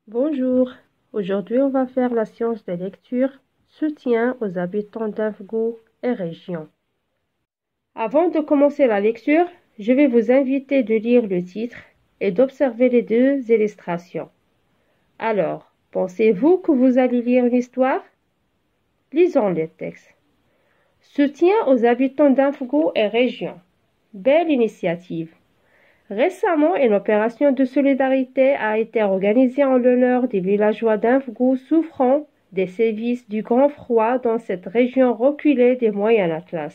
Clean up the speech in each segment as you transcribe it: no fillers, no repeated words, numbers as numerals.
Bonjour, aujourd'hui on va faire la séance de lecture Soutien aux habitants d'Avgou et région. Avant de commencer la lecture, je vais vous inviter de lire le titre et d'observer les deux illustrations. Alors, pensez-vous que vous allez lire une histoire? Lisons le texte. Soutien aux habitants d'Avgou et région. Belle initiative. Récemment, une opération de solidarité a été organisée en l'honneur des villageois d'Avgou souffrant des sévices du grand froid dans cette région reculée des Moyennes Atlas.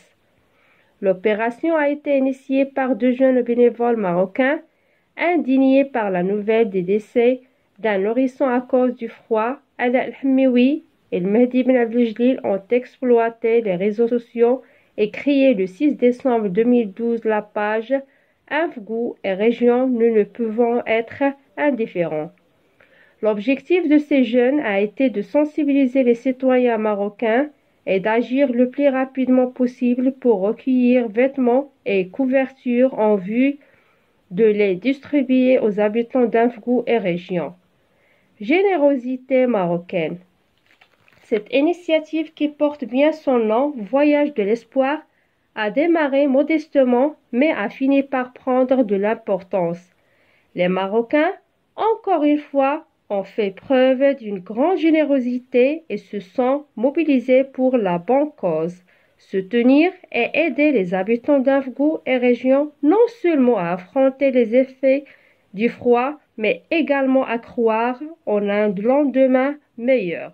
L'opération a été initiée par deux jeunes bénévoles marocains indignés par la nouvelle des décès d'un nourrisson à cause du froid. Al-Hmewi et le Mehdi Ben Abdeljelil ont exploité les réseaux sociaux et créé le 6 décembre 2012 la page Avgou et région, nous ne pouvons être indifférents. L'objectif de ces jeunes a été de sensibiliser les citoyens marocains et d'agir le plus rapidement possible pour recueillir vêtements et couvertures en vue de les distribuer aux habitants d'Avgou et région. Générosité marocaine. Cette initiative qui porte bien son nom, Voyage de l'espoir, a démarré modestement mais a fini par prendre de l'importance. Les Marocains, encore une fois, ont fait preuve d'une grande générosité et se sont mobilisés pour la bonne cause. Soutenir et aider les habitants d'Avgou et région non seulement à affronter les effets du froid, mais également à croire en un lendemain meilleur.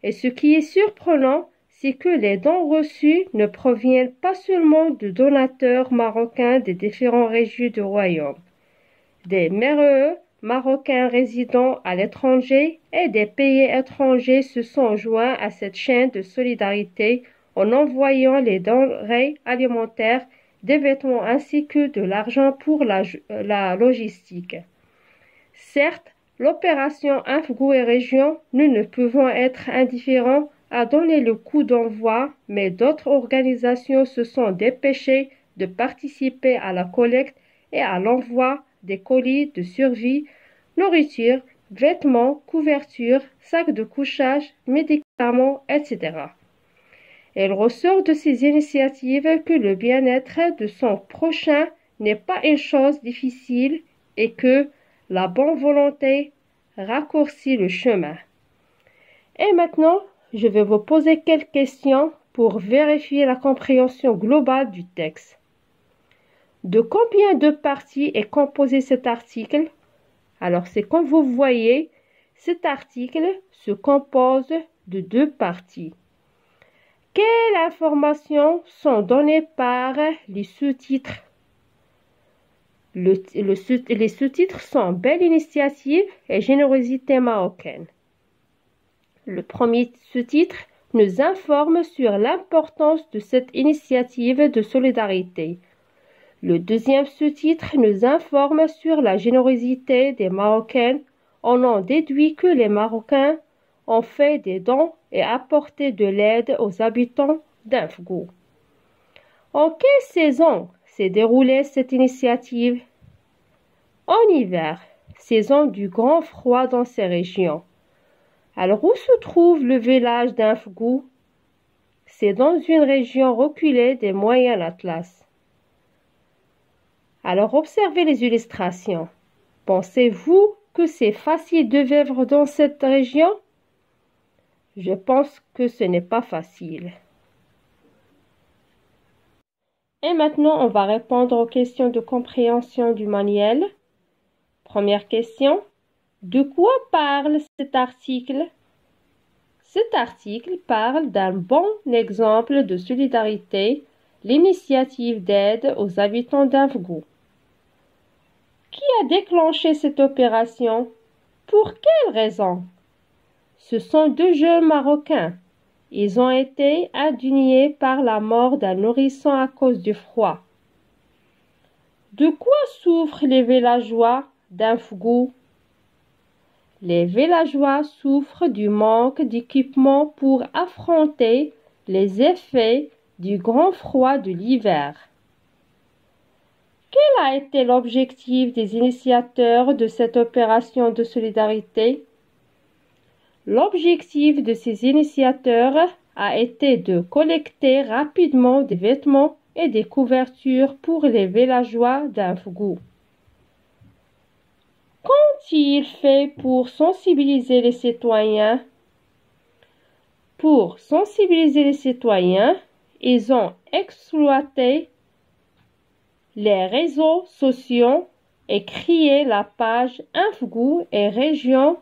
Et ce qui est surprenant, c'est que les dons reçus ne proviennent pas seulement de donateurs marocains des différentes régions du royaume. Des merveilleux marocains résidant à l'étranger et des pays étrangers se sont joints à cette chaîne de solidarité en envoyant les denrées alimentaires, des vêtements ainsi que de l'argent pour la logistique. Certes, l'opération Avgou et région, nous ne pouvons être indifférents à donner le coup d'envoi, mais d'autres organisations se sont dépêchées de participer à la collecte et à l'envoi des colis de survie, nourriture, vêtements, couvertures, sacs de couchage, médicaments, etc. Il ressort de ces initiatives que le bien-être de son prochain n'est pas une chose difficile et que la bonne volonté raccourcit le chemin. Et maintenant, je vais vous poser quelques questions pour vérifier la compréhension globale du texte. De combien de parties est composé cet article? Alors, c'est comme vous voyez, cet article se compose de deux parties. Quelles informations sont données par les sous-titres? Les sous-titres sont Belle initiative et Générosité marocaine. Le premier sous-titre nous informe sur l'importance de cette initiative de solidarité. Le deuxième sous-titre nous informe sur la générosité des Marocains. On en déduit que les Marocains ont fait des dons et apporté de l'aide aux habitants d'Avgou. En quelle saison s'est déroulée cette initiative? En hiver, saison du grand froid dans ces régions. Alors où se trouve le village d'Avgou? C'est dans une région reculée des Moyennes Atlas. Alors observez les illustrations. Pensez-vous que c'est facile de vivre dans cette région? Je pense que ce n'est pas facile. Et maintenant, on va répondre aux questions de compréhension du manuel. Première question. De quoi parle cet article? Cet article parle d'un bon exemple de solidarité, l'initiative d'aide aux habitants d'Avgou. Qui a déclenché cette opération? Pour quelle raison? Ce sont deux jeunes Marocains. Ils ont été indignés par la mort d'un nourrisson à cause du froid. De quoi souffrent les villageois d'Avgou? Les villageois souffrent du manque d'équipement pour affronter les effets du grand froid de l'hiver. Quel a été l'objectif des initiateurs de cette opération de solidarité? L'objectif de ces initiateurs a été de collecter rapidement des vêtements et des couvertures pour les villageois d'Infgou. Qu'ont-ils fait pour sensibiliser les citoyens? Pour sensibiliser les citoyens, ils ont exploité les réseaux sociaux et créé la page Infgou et région.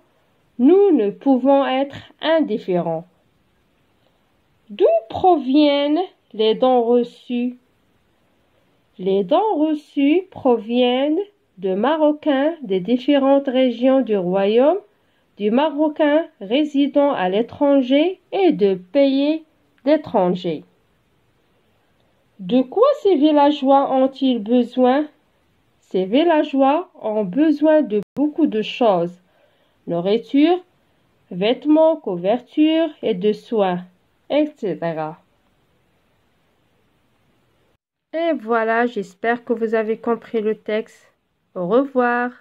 Nous ne pouvons être indifférents. D'où proviennent les dons reçus? Les dons reçus proviennent de Marocains des différentes régions du royaume, du Marocain résidant à l'étranger et de pays d'étrangers. De quoi ces villageois ont-ils besoin? Ces villageois ont besoin de beaucoup de choses: nourriture, vêtements, couvertures et de soins, etc. Et voilà, j'espère que vous avez compris le texte. Au revoir.